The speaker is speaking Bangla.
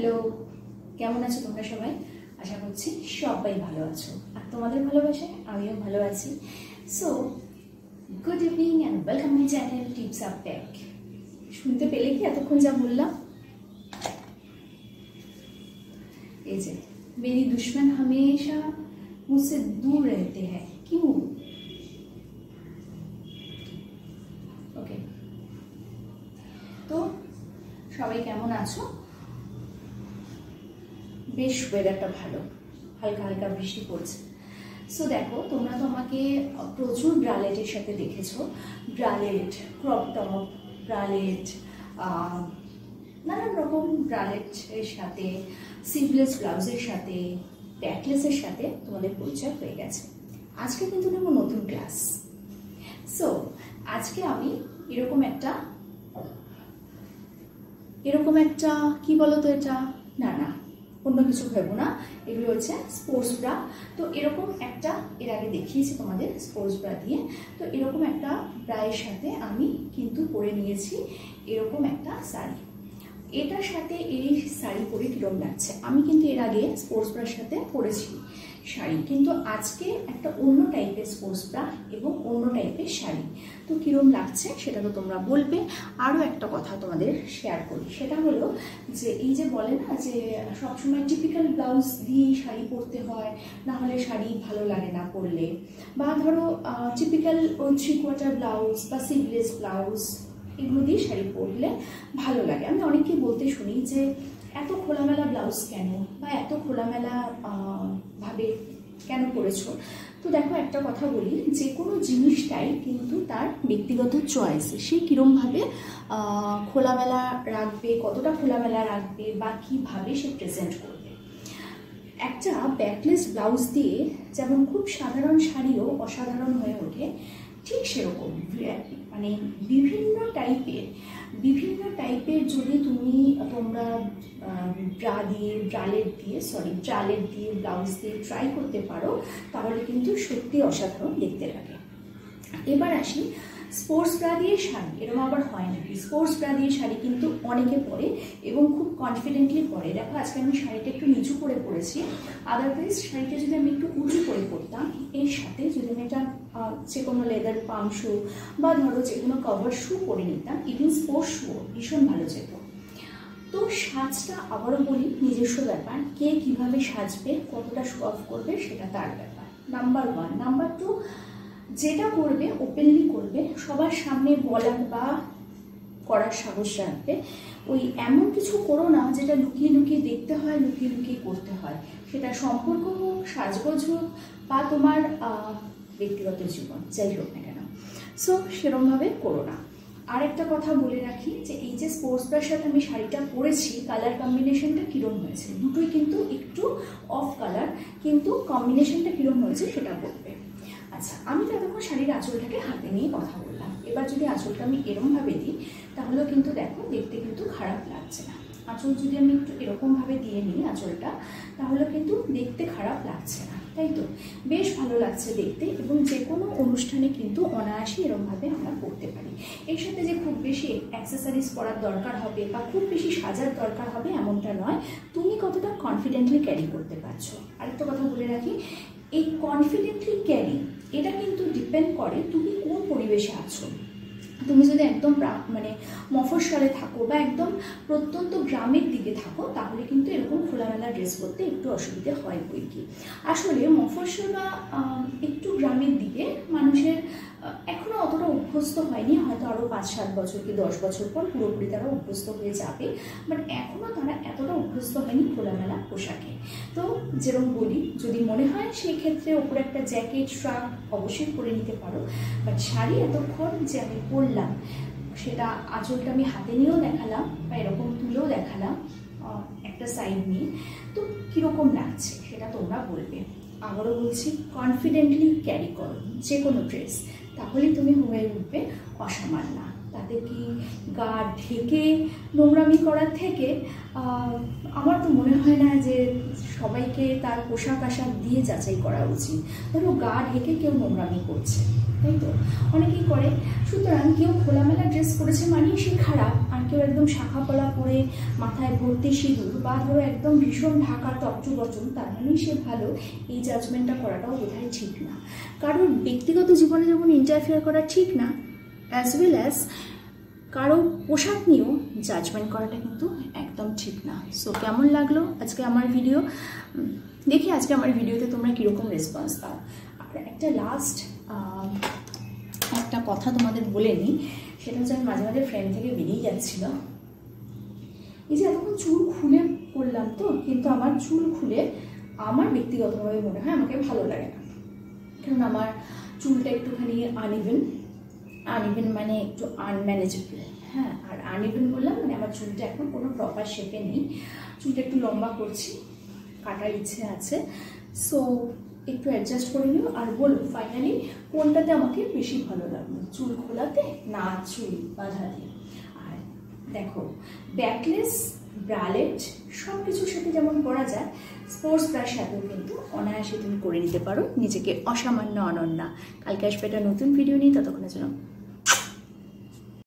হ্যালো, কেমন আছো তোমরা সবাই? আশা করছি সবাই ভালো আছো, আর তোমাদের ভালোবাসায় আমিও ভালো আছি। So good evening and welcome my channel tips up back. শুনতে পেলে কি এতক্ষণ যা বললাম? এই যে मेरी दुश्मन हमेशा मुझसे दूर रहते हैं, क्यों? ওকে, তো সবাই কেমন আছো? বেশ ওয়েদারটা ভালো, হালকা হালকা বৃষ্টি পড়ছে। সো দেখো, তোমরা তো আমাকে প্রচুর ব্রালেটের সাথে দেখেছো। ব্রালেট, ক্রপ টপ, ব্রালেট, নানান রকম ব্রালেটের সাথে, সিভলেস ব্লাউজের সাথে, ব্যাকলেসের সাথে তোমাদের পরিচয় হয়ে গেছে। আজকে কিন্তু নেব নতুন ক্লাস। সো আজকে আমি এরকম একটা কি বলতো, এটা না অন্য কিছু ভেবো না, এগুলো হচ্ছে স্পোর্টস ব্রা। তো এরকম একটা এর আগে দেখিয়েছি তোমাদের স্পোর্টস ব্রা দিয়ে। তো এরকম একটা ব্রায়ের সাথে আমি কিন্তু পরে নিয়েছি এরকম একটা শাড়ি। এটার সাথে এই শাড়ি পরে কিরম লাগছে? আমি কিন্তু এর আগে স্পোর্টস ব্রার সাথে পরেছি শাড়ি, কিন্তু আজকে একটা অন্য টাইপের স্পোর্টস ব্রা এবং অন্য টাইপের শাড়ি। তো কিরম লাগছে সেটা তো তোমরা বলবে। আরও একটা কথা তোমাদের শেয়ার করি, সেটা হলো যে এই যে বলে না যে সবসময় টিপিক্যাল ব্লাউজ দিয়েই শাড়ি পরতে হয়, না হলে শাড়ি ভালো লাগে না পরলে, বা ধরো টিপিক্যাল ওই 3/4 ব্লাউজ বা সিভলেস ব্লাউজ এগুলো দিয়ে শাড়ি পরলে ভালো লাগে। আমি অনেকেই বলতে শুনি যে এত খোলামেলা ব্লাউজ কেন, বা এত খোলামেলা ভাবে কেন পরেছো? তো দেখো, একটা কথা বলি, যে কোনো জিনিসটাই কিন্তু তার ব্যক্তিগত চয়েস। সে কীরমভাবে খোলামেলা রাখবে, কতটা খোলামেলা রাখবে, বা কীভাবে সে প্রেজেন্ট করবে। একটা ব্যাকলেস ব্লাউজ দিয়ে যেমন খুব সাধারণ শাড়িও অসাধারণ হয়ে ওঠে, ঠিক সেরকম মানে বিভিন্ন টাইপের যদি তোমরা ব্রালেট দিয়ে ব্লাউজ দিয়ে ট্রাই করতে পারো, তাহলে কিন্তু সত্যি অসাধারণ দেখতে লাগে। এবার আসি স্পোর্টস ব্রা দিয়ে শাড়ি। এরকম আবার হয় নাকি? স্পোর্টস ব্রা দিয়ে শাড়ি কিন্তু অনেকে পরে এবং খুব কনফিডেন্টলি পরে। দেখো, আজকে আমি শাড়িটা একটু নিচু করে পরেছি, আদারওয়াইজ শাড়িটা যদি আমি একটু উঁচু করে পরতাম, এর সাথে যদি আমি এটা যে কোনো লেদার পাম শু বা ধরো যে কোনো কভার শু পরে নিতাম, ইভিন স্পোর্টস শু ভীষণ ভালো যেত। তো সাজটা আবারও বলি, নিজস্ব ব্যাপার, কে কিভাবে সাজবে, কতটা শো অফ করবে সেটা তার ব্যাপার, নাম্বার 1। নাম্বার 2, যেটা করবে ওপেনলি করবে, সবার সামনে বলার বা করার সাহস রাখবে। ওই এমন কিছু করো না যেটা লুকিয়ে লুকিয়ে দেখতে হয়, লুকিয়ে লুকিয়ে করতে হয়, সেটা সম্পর্ক হোক, সাজগোজ হোক, বা তোমার ব্যক্তিগত জীবন, যাই হোক না কেন। সো সেরমভাবে করো না। আর একটা কথা বলে রাখি, যে এই যে স্পোর্টস ব্রার সাথে আমি শাড়িটা পরেছি, কালার কম্বিনেশনটা কীরকম হয়েছে? দুটোই কিন্তু একটু অফ কালার, কিন্তু কম্বিনেশনটা কীরকম হয়েছে সেটা বলবে। আচ্ছা, আমি তো এতক্ষণ শাড়ির আঁচলটাকে হাতে নিয়ে কথা বললাম। এবার যদি আঁচলটা আমি এরমভাবে দিই, তাহলেও কিন্তু দেখো দেখতে কিন্তু খারাপ লাগছে না। আঁচল যদি আমি একটু এরকমভাবে দিয়ে নিই আঁচলটা, তাহলে কিন্তু দেখতে খারাপ লাগছে না, তাই তো? বেশ ভালো লাগছে দেখতে, এবং যে কোনো অনুষ্ঠানে কিন্তু অনায়াসে এরমভাবে আমরা পরতে পারি। এর সাথে যে খুব বেশি অ্যাক্সেসরিজ পরার দরকার হবে বা খুব বেশি সাজার দরকার হবে এমনটা নয়, তুমি কতটা কনফিডেন্টলি ক্যারি করতে পারছো। আরেকটা কথা বলে রাখি, এই কনফিডেন্টলি ক্যারি এটা কিন্তু ডিপেন্ড করে তুমি কোন পরিবেশে আছো। তুমি যদি একদম মানে মফস্বলে থাকো বা একদম প্রত্যন্ত গ্রামের দিকে থাকো, তাহলে কিন্তু এরকম খোলামেলা ড্রেস পরতে একটু অসুবিধে হয় বই কি। আসলে মফস্বল বা একটু গ্রামের দিকে মানুষের এখনও অতটা অভ্যস্ত হয়নি, হয়তো আরও 5-7 বছর কি 10 বছর পর পুরোপুরি তারা অভ্যস্ত হয়ে যাবে, বাট এখনও তারা এতটা অভ্যস্ত হয়নি খোলামেলা পোশাকে। তো যেরকম বলি, যদি মনে হয় সেই ক্ষেত্রে ওপরে একটা জ্যাকেট, শার্ট অবশ্যই পরে নিতে পারো, বাট শাড়ি এতক্ষণ যে আমি পরলাম, সেটা আঁচলটা আমি হাতে নিয়েও দেখালাম বা এরকম তুলেও দেখালাম একটা সাইড নিয়ে, তো কীরকম লাগছে সেটা তোমরা বলবে। আবারও বলছি, কনফিডেন্টলি ক্যারি করো যে কোনো ড্রেস, তাহলেই তুমি হয়ে উঠবে অসামান্য। তাতে কি গা ঢেকে নোংরামি করার থেকে আমার তো মনে হয় না যে সবাইকে তার পোশাক আশাক দিয়ে যাচাই করা উচিত। ধরো গা ঢেকে কেউ নোংরামি করছে, তাই তো অনেকেই করে, সুতরাং কেউ খোলামেলা ড্রেস পরেছে মানেই সে খারাপ, আর কেউ একদম শাখা পলা পরে মাথায় ভর্তি সিঁদুর বা ধরো একদম ভীষণ ঢাকা টপচু বচন তার মানেই সে ভালো, এই জাজমেন্টটা করাটাও বোধহয় ঠিক না। কারোর ব্যক্তিগত জীবনে যেমন ইন্টারফেয়ার করা ঠিক না, অ্যাজ ওয়েল অ্যাজ কারো পোশাক নিয়েও জাজমেন্ট করাটা কিন্তু একদম ঠিক না। সো কেমন লাগলো আজকে আমার ভিডিও, দেখি আজকে আমার ভিডিওতে তোমরা কীরকম রেসপন্স দাও। আর একটা লাস্ট একটা কথা তোমাদের বলে নিই, সেটা হচ্ছে আমি মাঝে মাঝে ফ্রেন্ড থেকে বেরিয়ে যাচ্ছিল, এই যে এতক্ষণ চুল খুলে পড়লাম তো, কিন্তু আমার চুল খুলে আমার ব্যক্তিগতভাবে মনে হয় আমাকে ভালো লাগে না, কারণ আমার চুলটা একটুখানি আনইভেন মানে একটু আনম্যানেজেবল। হ্যাঁ, আর আনইভেন বললাম মানে আমার চুলটা এখন কোনো প্রপার শেপে নেই, চুলটা একটু লম্বা করছি, কাটার ইচ্ছে আছে। সো একটু অ্যাডজাস্ট করে নিও আর বলো ফাইনালি কোনটাতে আমাকে বেশি ভালো লাগলো, চুল খোলাতে না চুল বাঁধাতে। আর দেখো ব্যাকলেস, ব্রালেট সব কিছুর সাথে যেমন করা যায়, স্পোর্টস ব্রার সাথেও কিন্তু অনায়াসে তুমি করে নিতে পারো নিজেকে অসামান্য অনন্যা। কালকে আসবে একটা নতুন ভিডিও নিয়ে, ততক্ষণের জন্য